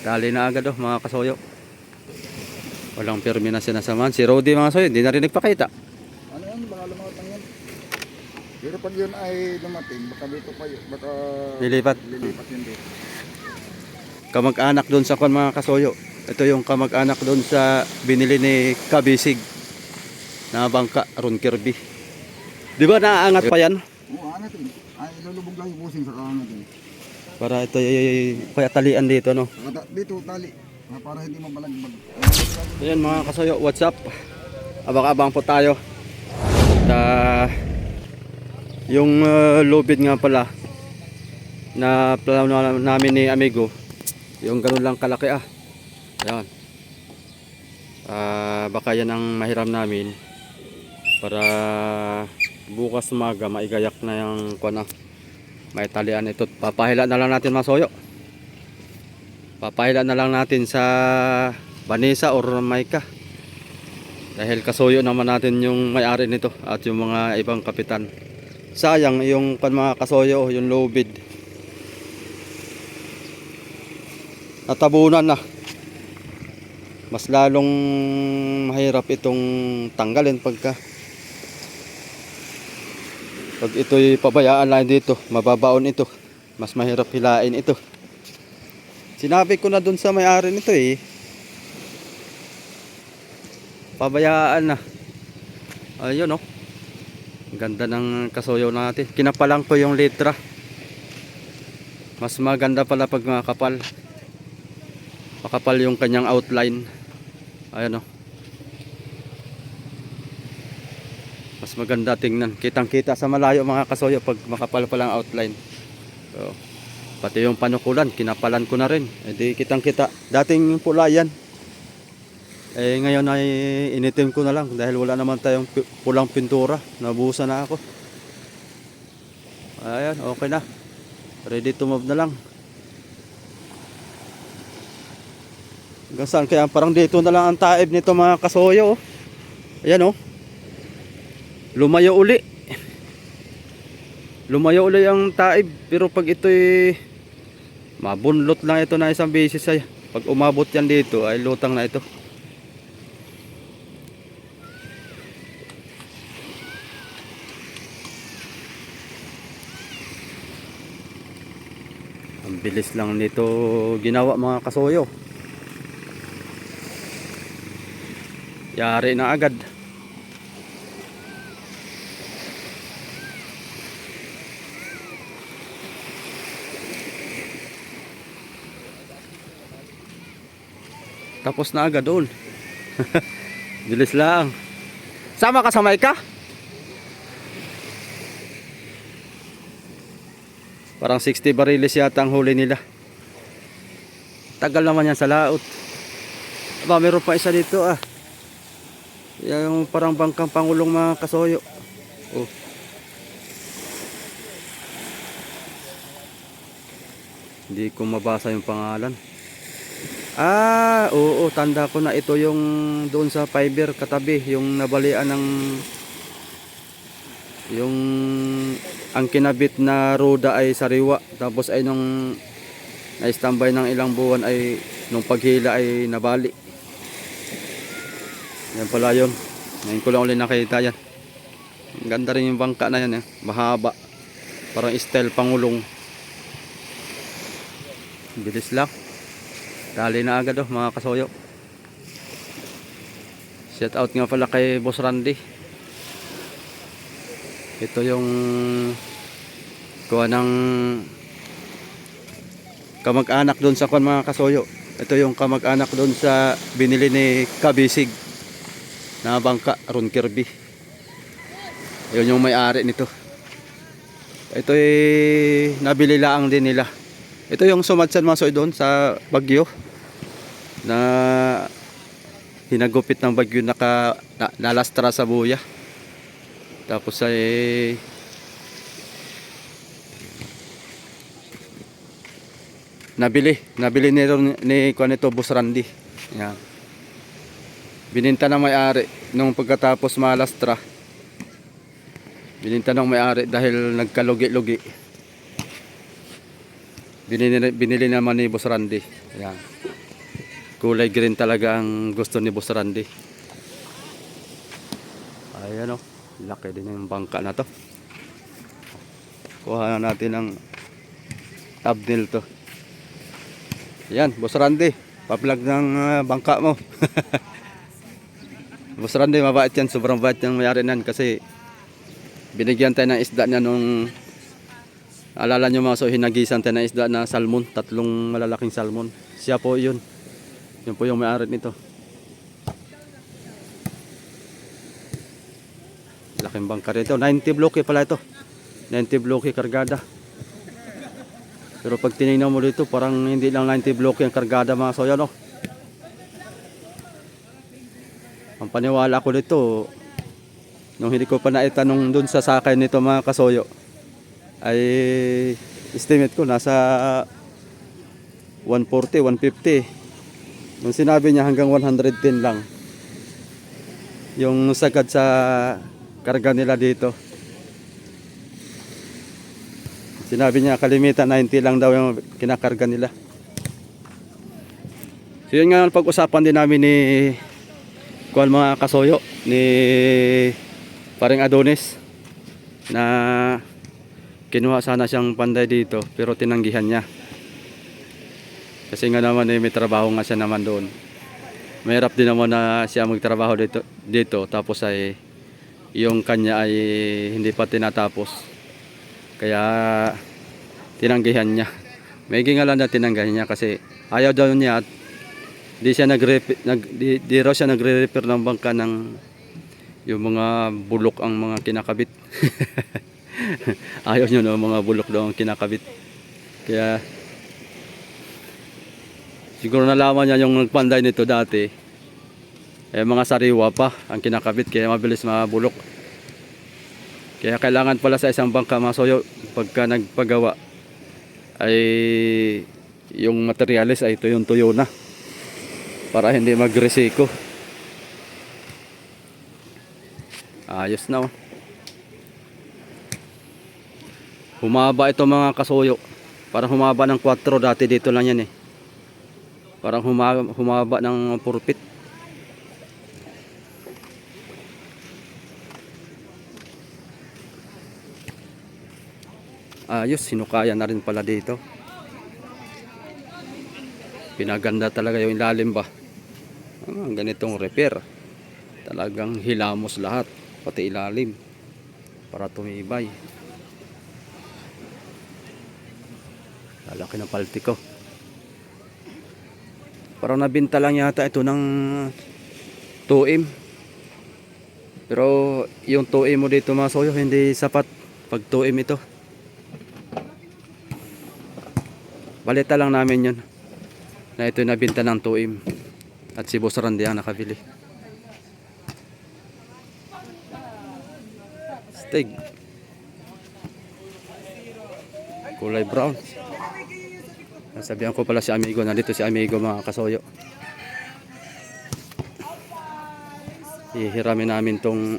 Dali na agad mga kasoyo. Walang permi na sinasamahan. Si Rody mga kasoyo, hindi na rin nagpakita. Ano yan? Baka lumakatang yan. Pero pag yun ay dumating, baka dito pa yun. Baka Lilipat. lilipat yun dito. Kamag-anak doon sa kwan mga kasoyo. Ito yung kamag-anak doon sa binili ni Kabisig na bangka, Ron Kirby. Di ba naaangat pa yan? Oo, angat yun. Ay, lulubog lang yung busing sa kaangat yun. Para ito kaya talian dito, no? Dito tali. Para hindi mabalagbag. Ayan mga kasoyo, what's up? Abang-abang po tayo. At yung lubid nga pala na plano namin ni Amigo, yung ganun lang kalaki Ayan. Baka yan ang mahiram namin para bukas umaga maigayak na yung kuwan may talian ito. Papahila na lang natin mga soyo. Papahila na lang natin sa Vanessa or Maika. Dahil kasuyo naman natin yung may-ari nito at yung mga ibang kapitan. Sayang yung mga kasoyo, yung lubid. Natabunan na. Mas lalong mahirap itong tanggalin pag ito'y pabayaan lang dito, mababaon ito. Mas mahirap hilain ito. Sinabi ko na dun sa may-ari nito pabayaan na. Ayun ganda ng kasoyo natin. Kinapalang ko yung litra. Mas maganda pala pag makapal. Makapal yung kanyang outline. Ayun mas maganda tingnan. Kitang kita sa malayo mga kasoyo pag makapal palang outline. So, pati yung panukulan kinapalan ko na rin. Di kitang kita. Dating pula yan. Ngayon ay initim ko na lang dahil wala naman tayong pulang pintura. Nabuhusan na ako. Ayan, okay na. Ready to move na lang. Hanggang saan kaya parang dito na lang ang taib nito mga kasoyo. Ayan lumayo uli. Lumayo uli ang taib. Pero pag ito'y mabunlot lang ito na isang beses ay pag umabot yan dito ay lutang na ito. Ang bilis lang nito ginawa mga kasoyo. Yari na agad. Tapos na agad doon. Bilis lang. Sama ka sa Maika? Parang 60 bariles yata ang huli nila. Tagal naman yan sa laot. Aba, meron pa isa dito yung parang bangkang pangulong mga kasoyo. Hindi ko mabasa yung pangalan. Oo, tanda ko na ito yung doon sa fiber katabi, yung nabalian ng yung ang kinabit na roda ay sariwa, tapos ay nung na-standby ng ilang buwan ay nung paghila ay nabali. Yan pala yun. Ngayon ko lang ulit nakita yan. Ang ganda rin yung bangka na yan mahaba. Parang style pangulong. Bilis lang. Dali na agad mga kasoyo. Shout out nga pala kay Boss Randy. Ito yung kuha ng kamag-anak doon sa kuha mga kasoyo. Ito yung kamag-anak doon sa binili ni Kabisig na bangka, Ron Kirby. Yun yung may-ari nito. Ito nabili lang din nila. Ito yung sumadsan masoy doon sa bagyo na hinagupit ng bagyo nalastra sa buya. Tapos ay nabili ni Kuanito Boss Randy. Yan. Bininta ng may-ari nung pagkatapos malastra. Bininta ng may-ari dahil nagkalugi-lugi. Binili naman ni Boss Randy. Ayan. Kulay green talaga ang gusto ni Boss Randy. Ayan o. Laki din yung bangka na to. Kuha na natin ang thumbnail to. Ayan, Boss Randy. Pa-vlog ng bangka mo. Boss Randy, mabait yan. Sobrang bait yung mayari nan kasi binigyan tayo ng isda niya nung alala nyo mga so hinagisan tayo ng isda na salmon. 3 malalaking salmon. Siya po yun. Yun po yung may-ari nito. Laking bangka rin ito. 90 bloke pala ito. 90 bloke kargada. Pero pag tinignan mo dito, parang hindi lang 90 bloke ang kargada mga soya, no? Ang paniwala ko dito, nung hindi ko pa naitanong dun sa sakay nito mga kasoyo, ay estimate ko nasa 140, 150. Nung sinabi niya hanggang 110 lang yung sagad sa karga nila dito. Sinabi niya kalimitan 90 lang daw yung kinakarga nila. So yun nga ang pag-usapan din namin ni kuwan mga kasoyo ni paring Adonis na kinuha sana siyang panday dito pero tinanggihan niya. Kasi nga naman may trabaho nga siya naman doon. Mahirap din naman na siya magtrabaho dito tapos ay yung kanya ay hindi pa tinatapos. Kaya tinanggihan niya. May gingalan na tinanggihan niya kasi ayaw daw niya at di raw siya nagre-repair ng bangka ng yung mga bulok ang mga kinakabit. Ayaw niya no mga bulok daw ang kinakabit. Kaya siguro nalaman niya yung nagpanday nito dati. Mga sariwa pa ang kinakabit kaya mabilis mabulok. Kaya kailangan pala sa isang bangka mga soyo pagka nagpagawa ay yung materialis ay tuyo na para hindi magresiko. Ayos na oh. Humaba ito mga kasoyo. Parang humaba ng 4 dati dito lang yan eh. Parang humaba ng purpit. Ayos, sinukaya na rin pala dito. Pinaganda talaga yung ilalim ba. Ganitong repair. Talagang hilamos lahat. Pati ilalim. Para tumibay. Lalaki ng palti ko. Parang nabinta lang yata ito ng 2M. Pero yung 2M mo dito mga soyo hindi sapat pag 2M ito. Balita lang namin yun na ito nabinta ng 2M. At si Boss Randy ang nakabili. Stig. Kulay brown. Sabihan ko pala si Amigo, nandito si Amigo mga kasoyo. Ihiramin namin tong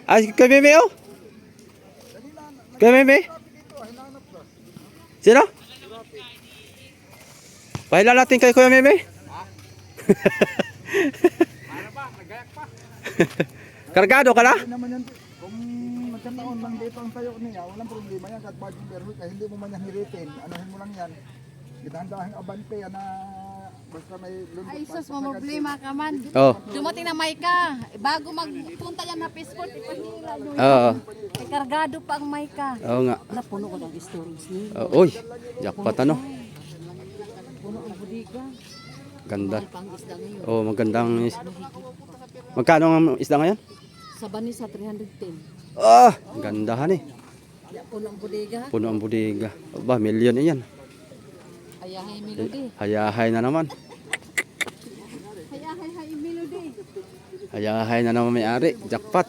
ay, kay Meme oh? Kay Meme? Sino? Pahilan natin kay Kuya Meme? Kargado ka na? Hindi naman yan. Kung nagkataon lang dito ang sayo niya, walang problema yan. Kahit bagong berhoy, kahit hindi mo man yan hiritin, anahin mo lang yan. Gitahan-dahan abante yan na basta may lundot. Ay sus, problema ka man. Oh. Dumating na Mayka. Bago magpunta yan na passport, ipahila nyo. Oo. May kargado pa ang Mayka. Oo nga. Napuno ko ng storage niya. Uy, jackpot ano? Puno ang budiga. Ganda. Pang isda ngayon. Oh, magandang magkano ang isda ngayon? Sa bani sa 310. Ah, gandahan eh. Puno ang budiga. Puno ang bodega. Aba, milyon yan. Hayahay Melody. Hayahay na naman. Hayahay Melody. Hayahay na naman may-ari. Jackpot.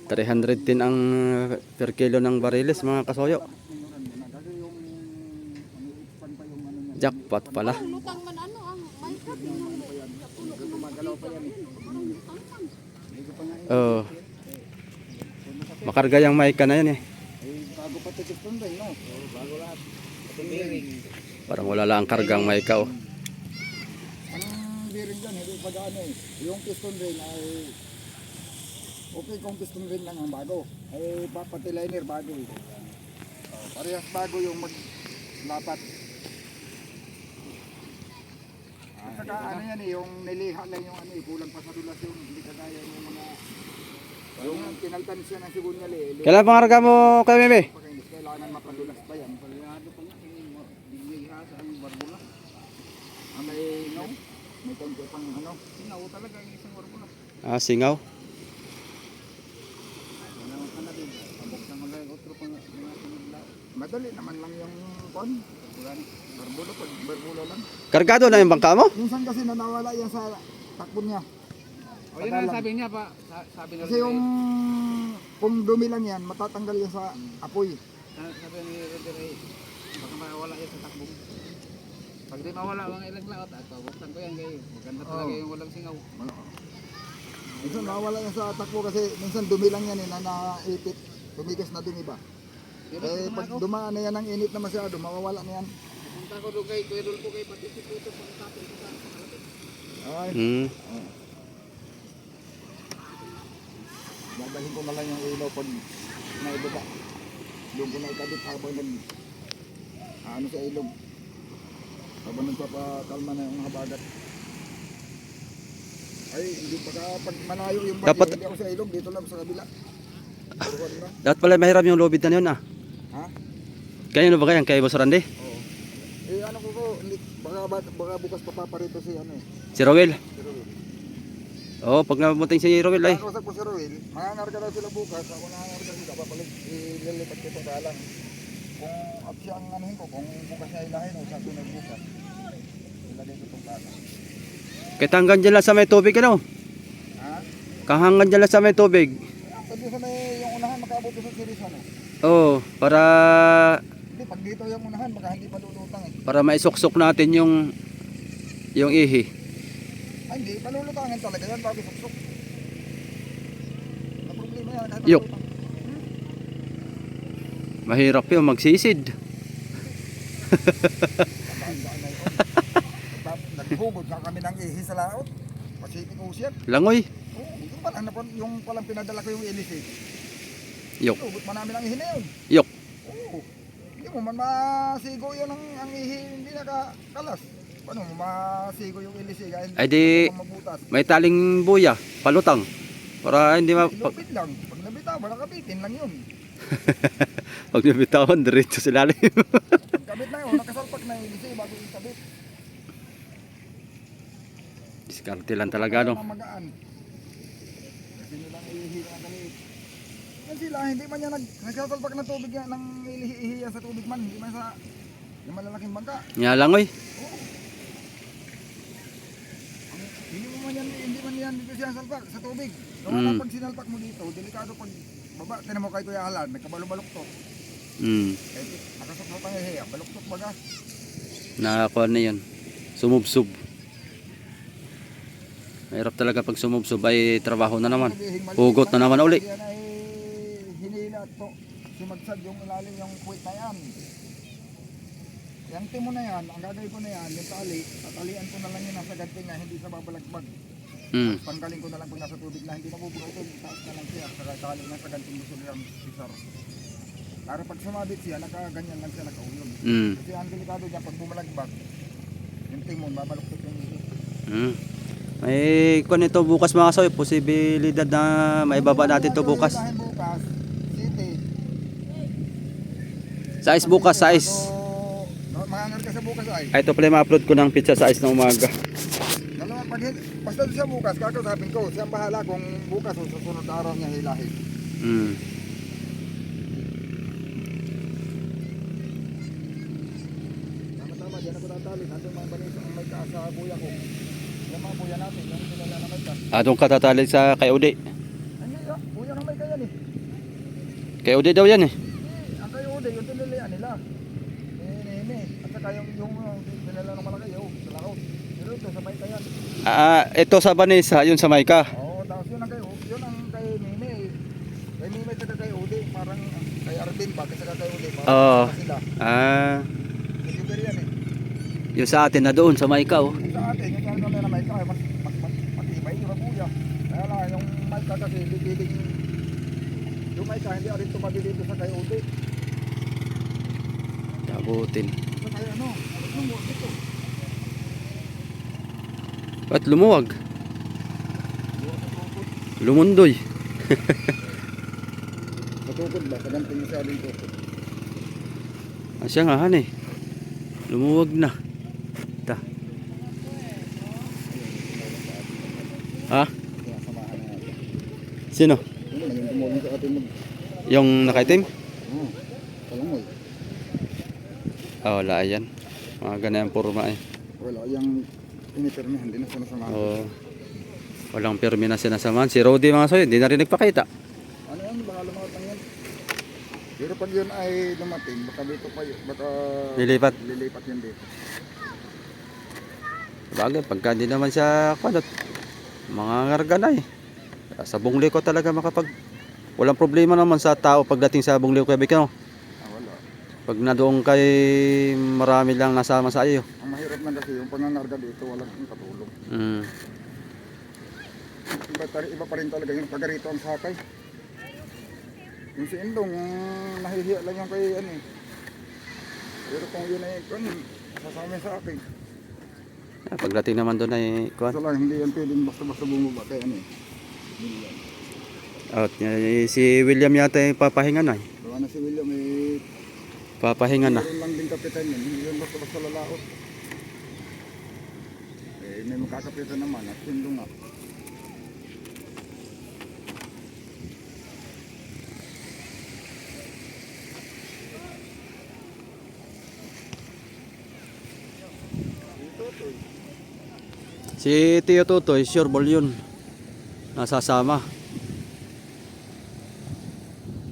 310 ang per kilo ng bariles mga kasoyo. Jackpot pala. Ang lutang man ano ang may kabi ng puno ko Gumagalaw pa yan eh. parang lutang man. Hindi ko pa nga Oo. Makarga yung mic ka na yan eh. bago pa ito piston ring, no? Bago lahat. Piston ring. Parang wala lang kargang mic ka oh. Ang bearing dyan, hindi pa gaano eh. Yung piston ring ay okay kung piston ring lang ang bago. Ay pati liner bago eh. Parehas bago yung maglapat. At saka ano yan eh, yung niliha lang yung ano eh, kulang pa sa dulas yung hindi kagaya yung mga yung kinaltan siya ng sigunyal eh. Kailan pangarga mo kay Meme? Pagkainis, kailangan mapadulas pa yan. Palyado pa nga, niliha sa ang barbula. Ang may no? May konti pang ano, sinaw talaga yung isang barbula. Ah, singaw. Madali naman lang yung kon. Barbulo pag barbulo lang. Kargado na yung bangka mo? Minsan kasi nanawala yan sa takbo niya. O yun ang sabi niya pa, sabi na Kasi yung kung dumi lang yan, matatanggal yan sa apoy. sabi ni Roger ay baka mawala yan sa takbo. Pag di mawala mga ilang laot at pabuksan ko yan kayo. Maganda talaga yung walang singaw. Minsan nawala yan sa takbo kasi minsan dumi lang yan eh, na naipit. Tumigas na dumi ba? Eh pag dumaan na yan ng init na masyado, mawawala na yan. Punta ko doon kay Kuya Dulpo kay pati si Puto pang tapon sa malapit. Ay. Hmm. Dadalhin ko na lang yung ilaw pag naibaba. Doon ko na ikabit habang ano sa ilog. Habang nagpapakalma na yung habagat. Ay, hindi pag malayo yung bagyo, Dapat- hindi ako sa ilog, dito lang sa kabila. Turuan na. Dapat pala mahirap yung lobid na yun ah. Ha? Kanino ba kaya? Kay Boss Randy? Oo. Eh ano ko baka bukas papaparito si ano eh. Si Rowel? Si Ruel. Oo, pag nabuting si Rowel ay. Nakausap ko si Ruel, mangangarga daw sila bukas. Ako nangangarga sila, papalik, ililipat ko ito sa lang. Kung siya ang anuhin ko, kung bukas niya ilahin o sa sunod bukas, ilagay ko itong kala. Kahit hanggang dyan lang sa may tubig ano? Ha? Kahanggan dyan lang sa may tubig. Pwede sa may yung unahan, makaabot ko sa series ano. Oo, para Hindi, pag dito yung unahan, baka hindi pa lulutang eh. para maisuksok natin yung ihi. Ay, hindi, palulutangin talaga yan bago suksok. Ang problema yan, kahit Yok. palulutang. Mahirap yun, magsisid. Daan-daan na yun. Naghugod na kami ng ihi sa laot. Pacific Ocean. Langoy. Oo, yung palang, yung palang pinadala ko yung ilis eh. Yok. Hugot man namin ang ihi na yun. Yok. Oo. Hindi mo man masigo yun ang ihi, hindi nakakalas. Paano mo masigo yung ilis eh, kahit Ay di- hindi mo mabutas. May taling buya, palutang. Para hindi Ilupit lang. Pag nabitaw, kabitin lang yun. pag nabitawan, diretso sa lalim. Pag kabit na yun, nakasalpak na yung ilis eh, bago yung kabit. Diskarte lang talaga no. Magaan. Kasi nilang ihi na kami. Yan sila, hindi man yan nagsasalpak na tubig yan, ng ihi yan sa tubig man, hindi man sa yung malalaking bangka. Nga langoy. Oo. Hindi man yan dito siya salpak sa tubig. Gawa na pag sinalpak mo dito, delikado pag baba. Tinan mo kay Kuya Alan, nagkabalok-balok to. Hmm. Eh, nakasukot ang ihi, balok-tok baga. Nakakuha na yun. Sumubsub. Mahirap talaga pag sumubsub ay trabaho na naman. Hugot na naman uli. Yan ay hinila to. Sumagsad yung ilalim yung puwit na yan. Yung timo na yan, ang gagawin ko na yan, yung tali, tatalian ko na lang yun nasa ganting na hindi sa babalagbag. Hmm. Panggaling ko na lang pag nasa tubig na hindi mabubunutin, taas na lang siya, saka tali na sa ganting gusto nilang sisar. Para pag sumabit siya, nakaganyan lang siya, nakaulog. Hmm. Kasi ang delikado dyan, pag bumalagbag, yung timon, babaluktot yung ihi. Hmm. May kung ito bukas mga kasoy, posibilidad na maibaba natin to bukas. Dahil bukas, city. Size bukas, size. So, mahangar ka sa bukas ay. Ay, ito pala ma-upload ko ng pizza size na umaga. Dalawa, basta siya bukas, kakausapin ko. Siya ang bahala kung bukas o susunod na araw niya hilahin. Hmm. Tama-tama, dyan ako tatali. Nandun mga banisa ang may taas sa buya ko. Yung mga buya natin, yung kilala na may taas. Doon ka tatali sa kay Udi. Ay, buya ng may kayan eh. Kay Udi daw yan eh. Ang kayo uday, yung tinilian nila. Nene. At saka yung malaki, oh, sa laot. Pero ito, sabay ka yan. Ito sa Vanessa, yun sa Maika. Oo, tapos yun ang kay, yun ang kay Mimi. Kay Mimi taga kay Udi, parang kay Arvin ba, kasi kay Udi, parang Oo. sila. Delivery yan eh. Yung sa atin na doon sa Maika, oh. Yung sa atin, yung sa kami na Maika, mas matibay yung rabuya. Kaya lang, yung Maika kasi, bibiling, yung Maika, hindi rin tumabi dito sa kay Udi. Abutin. Sa kay ano, lumuwag dito. At lumuwag. Lumundoy. Matukod ba, sa ganting masyadong tukod. Asya nga, han eh. Lumuwag na. Ta. Ha? Kaya samahan na natin. Sino? Yun lang, yung tumulong sa atin mag, Yung nakaitim? kalangoy. Wala yan. Mga ganyan forma eh. Wala, yung pinipirmihan, hindi na sinasamahan. Oo. Walang pirmi na sinasamahan. Si Rodi mga soy, hindi na rin nagpakita. Ano yan, baka lumakot lang yan. Pero pag yun ay dumating, baka dito pa yun, baka Lilipat. lilipat yun dito. Bagay, pagka hindi naman siya kalot. Mga ngarga na eh. Sa bungli ko talaga walang problema naman sa tao pagdating sa bungli ko. Kaya Wala. pag na doon kay marami lang nasama sa iyo. Ang mahirap na kasi yung pangangarga dito, walang katulong. Iba pa rin talaga yung taga rito ang sakay. Yung si Indong, nahihiya lang yung kay ano eh. Pero kung yun ay sasama sa akin. Pagdating naman doon ay Kaso lang, hindi yan pwedeng basta-basta bumaba kay ano eh. William. si William yata ay papahinga na eh. Gawa na si William eh. Papahinga na. Meron lang din kapitan yan, hindi yan basta-basta lalaot. May makakapitan naman at Indong nga. Si Tio Tutoy, sure ball yun. Nasasama.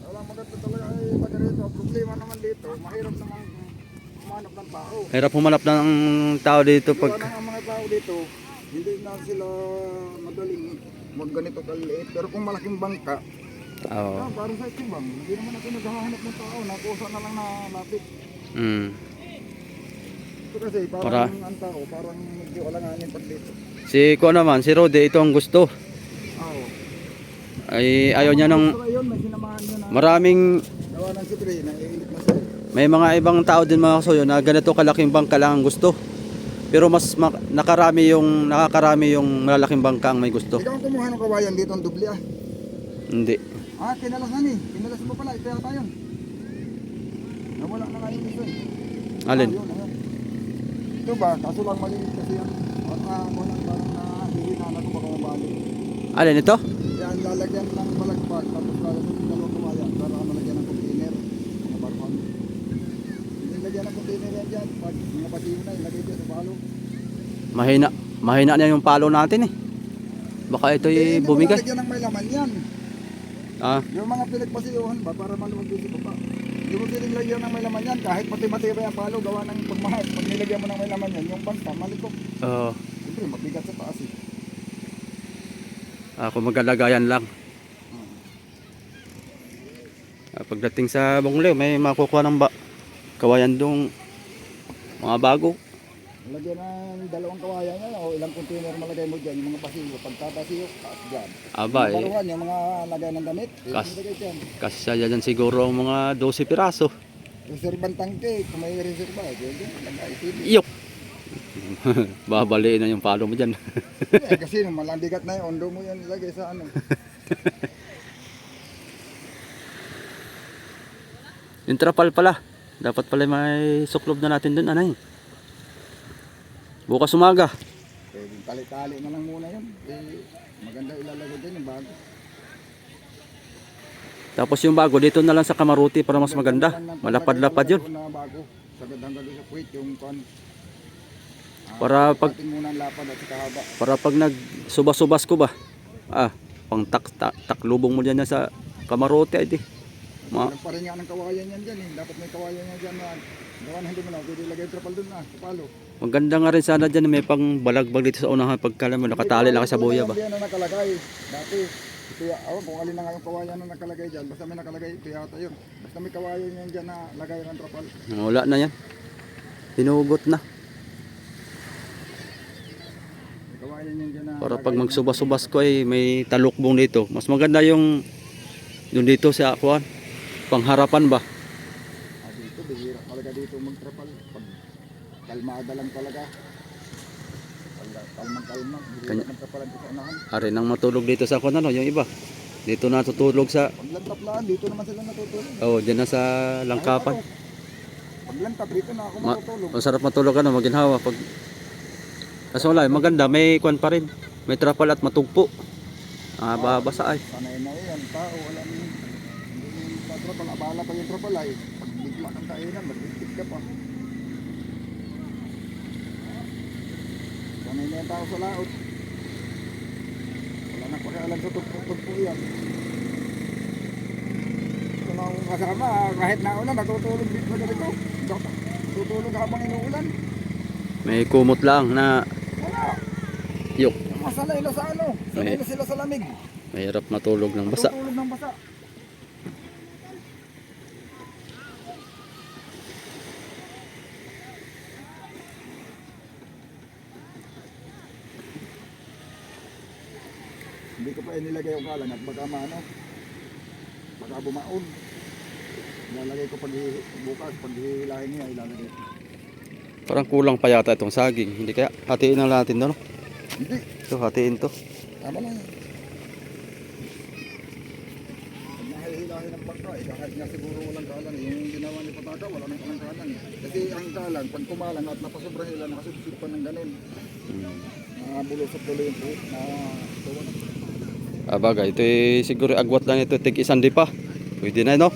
Wala maganda talaga ay taga rito. Ang problema naman dito, mahirap naman humanap ng tao. Hirap humanap ng tao dito Gawa pag... na ang mga tao dito, hindi na sila madaling mag ganito kaliit. Pero kung malaking bangka, parang sa itibang, hindi naman ako naghahanap ng tao. Nakusa na lang na lapit. Ito kasi parang ang tao, parang medyo alanganin pag dito. Si Ko naman, si Rode, ito ang gusto. Oo. Ay ayaw niya ng Gusto ngayon, may sinamahan niya na maraming... gawa ng sipre, naiinit na siya. May mga ibang tao din mga kasoyo na ganito kalaking bangka lang ang gusto. Pero mas nakakarami yung malalaking bangka ang may gusto. Ikaw ang kumuha ng kawayan dito ang dubli ah. Hindi. Kinalasan eh. Kinalas mo pala. Ito yata yun. Nawala na nga yung iso eh. Alin? Yun. Ito ba? Kaso lang maliit kasi yan. Parang nahihinanan ko baka mabalik. Alin ito? Yan, lalagyan ng balagpag. Tapos lalagyan ng dalawang kawayan. Para malagyan ng container. Mga barkon. Nilagyan ng container yan dyan. Pag mga basiyo na, ilagay dyan sa balo. Mahina na yung palo natin eh. Baka ito'y bumigay. Hindi mo lalagyan ng may laman yan. Yung mga pinagpasiyuhan ba para maluwag dito pa. Hindi mo sinilagyan ng may laman yan kahit matibay ang palo gawa ng pagmahal. Pag nilagyan mo ng may laman yan, yung bangka malikot. Siyempre mabigat sa taas eh. Ako magalagayan lang. Pagdating sa Bunglew, may makukuha ng kawayan dong mga bago. Lagyan ng dalawang kawayan yan o ilang container malagay mo dyan. Yung mga pasiyo, pagkapasiyo, taas dyan. Aba Yung baruhan, yung mga lagay ng damit, Kas- ilagay dyan. kasi siya dyan siguro ang mga 12 piraso. Reservan tangke, kung may reserva, dyan lagay. Iyok! Babaliin na yung palo mo dyan. Kasi malambigat na yun, ondo mo yan ilagay sa ano. Yung trapal pala. Dapat pala may suklob na natin dun, anay. Bukas umaga. Pwedeng tali-tali na lang muna yun. Maganda ilalagay dyan yung bago. Tapos yung bago dito na lang sa Kamaruti para mas maganda. Malapad-lapad yun. Na bago. Sagad hanggang sa puwit yung pan. Para pag muna ang lapad at kahaba. para pag nagsubas-subas ko ba. Pang taklubong mo diyan sa Kamaruti ay di. Pa rin nga ng kawayan yan dyan eh. Dapat may kawayan yan dyan na gawa na hindi mo na. Pwede ilagay yung trapal dun na. Sa palo. Maganda nga rin sana dyan, may pang balagbag dito sa unahan pagkala mo, nakatali lang sa buya ba? Yan na nakalagay. Dati, ito awan kung alin na nga yung kawayan na nakalagay dyan. Basta may nakalagay, ito yata yun. Basta may kawayan yan dyan na lagay ng trapal. Wala na yan. Hinugot na. May kawayan yan dyan na Para lagay pag ng- magsubas-subas ko ay may talukbong dito. Mas maganda yung dito sa kuan. Pangharapan ba? Dito, bihira talaga dito magtrapal. Pag kalmada lang talaga. Kalmang-kalmang. Bihira Kanya- magtrapalan ko sa unahan. Ari nang matulog dito sa kuan ano, yung iba. Dito natutulog sa Paglantaplaan, dito naman sila natutulog. diyan na sa langkapan. Paglantap, dito na ako Ma- matutulog. Masarap matulog ano, maginhawa pag kaso wala, maganda, may kuan pa rin. May trapal at matugpo. Babasa ay. Sanay na yan, tao, wala mo yun. Hindi mo yung trapal, abala pa yung trapal ay. Pag bigla kang kainan, mag-isip ka pa. Sanay na yung tao sa laot. Wala na pakialam sa tugpo yan. Ito na akong kasama, kahit nauna, natutulog dito na ganito. Natutulog habang inuulan. May kumot lang na Wala. yok. Masanay na sa ano. Sanay na sila sa lamig. Mahirap matulog ng basa. Natutulog ng basa. Hindi ko pa inilagay yung kalan at baka maano. Baka bumaon. Ilalagay ko pag bukas, pag hihilahin niya, ilalagay ko. Parang kulang pa yata itong saging. Hindi kaya hatiin na natin no? Hindi. Ito, hatiin to. Tama lang. Pag nahihilahin ng pagka, kahit nga siguro walang kalan. Yung ginawa ni Pataka, wala nang kalang kalan. Kasi ang kalan, pag kumalan at napasubra sila, nakasubsub pa ng ganun. Bulusot tuloy yung puwit na tuwa na. Bagay, ito siguro agwat lang ito. Tig isang di pa. Pwede na no?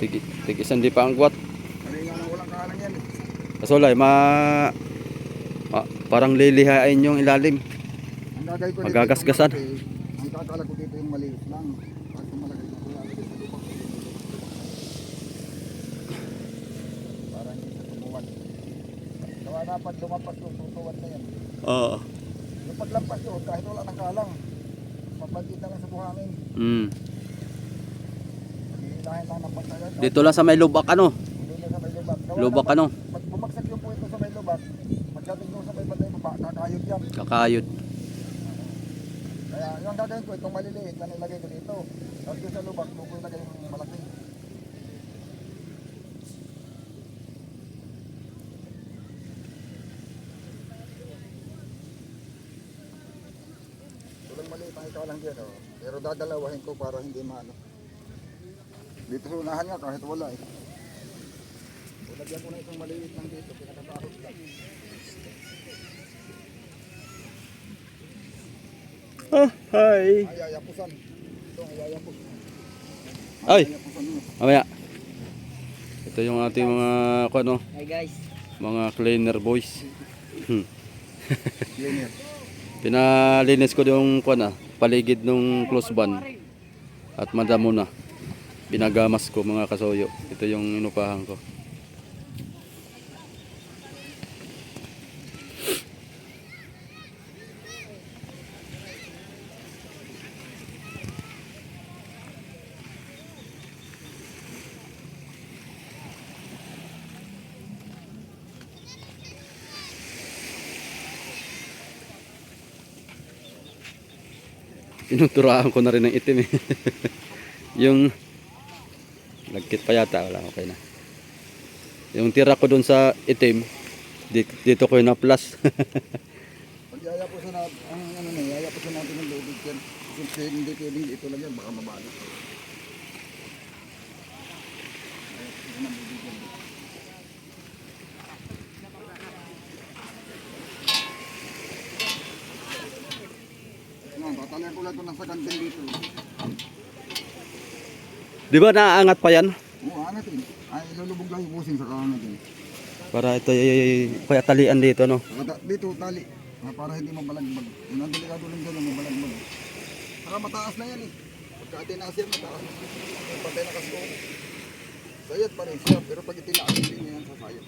Tig isang di pa ang agwat. Kanina nang walang kalan yan eh. Kaso wala, parang lilihain yung ilalim. Ang gagawin ko dito, Magagasgasan. itong malaki, ang kakala ko dito yung maliit lang. At yung malaki dito lalagay sa lubak. Para hindi sa tumuwan. Gawa dapat lumampas yung tutuwan na yan. Oo. Yung paglampas yun, kahit wala ng kalang, pagbagit na lang sa buhangin. Hihilahin lang ng pagkagat. Dito lang sa may lubak ano? Hindi na sa may lubak. Gawa Lubak dapat, ano? Pag bumagsak yung puwito sa may lubak, pagdating doon sa may batay baba, kakayod yan. Kakayod. Kaya yung gagawin ko, itong maliliit, yan ilagay ko dito. Tapos doon sa lubak, doon ko ilagay yung malaki. Tulang maliit ang ikaw lang dyan, oh. Pero dadalawahin ko para hindi maano. Dito sa unahan nga, kahit wala eh. Lagyan ko na itong maliit lang dito, pinakatahot lang. Hi. Ay, ayapusan. Ito, ay ayapus. Ay, Ayapusan mo. mamaya. Ito yung ating mga ano, Hi guys. mga cleaner boys. Yan yan. Pinalinis ko yung paligid ng close band at madamo na. Binagamas ko mga kasoyo. Ito yung inupahan ko. Tinuturahan ko na rin ng itim eh. Yung nagkit pa yata, wala, okay na. Yung tira ko dun sa itim, dito ko yung na-plus. Pag yayapusan natin, ang ano na, yayapusan natin ng lubid yan. Kasi hindi pwedeng dito lang yan, baka mabalik. Ayapusan ng lubid yan. Yan, tatalian ko lang ito nasa kantin dito. Di ba naaangat pa yan? Oo, angat eh. Ay, ilulubog lang yung busing sa kaangat eh. Para ito kaya talian dito no. Dito, tali. Para hindi mabalagbag. Kung nandiligado lang dyan, mabalagbag. Saka mataas na yan eh. Pagka tinaas yan, mataas. Patay na kasko. Sayad pa rin siya, pero pag itinaas, hindi niya yan sasayad.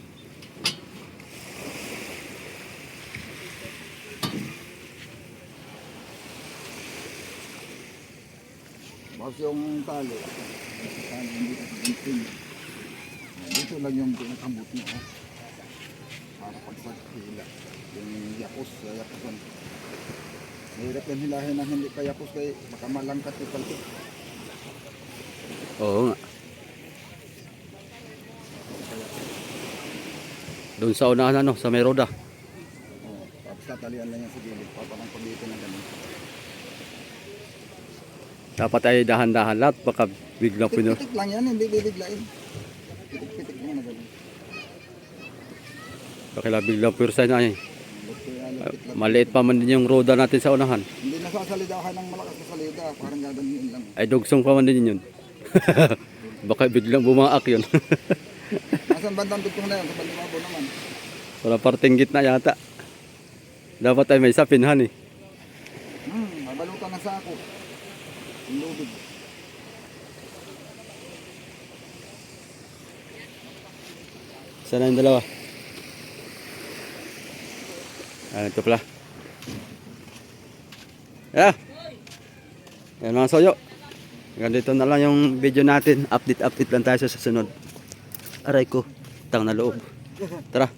Tapos yung tali hindi ka pagpuntin. Dito lang yung pinakambot mo. Para pagsagpila. Yung yapos, yaposan. Mahirap yung hilahin na hindi pa yapos kaya baka malangkat yung palpit. Oo nga. Doon sa unahan ano, sa may roda. Tapos tatalian lang yan sa gilid. Papakang pag-ito na ganun. Dapat ay dahan-dahan lahat, baka biglang pino. Pitik-pitik lang yan, hindi bibiglain. Pitik-pitik lang na ganun. Baka biglang pwersa na eh. Kaya lupit lang. Maliit pa man din yung roda natin sa unahan. Hindi nasasalidahan ng malakas sa salida. Parang gaganyan lang. Ay dugsong pa man din yun. Baka biglang bumaak yun. Nasaan bandang dugtong na yun? Sa Bandimabo naman. Wala parting gitna yata. Dapat ay may sapinhan eh. Mabalutan ng sako. Yung lubid. Sana yung dalawa. Ito pala. Yeah. Yan mga soyo. Ganito na lang yung video natin. Update lang tayo sa susunod. Aray ko. Tang na loob. Tara.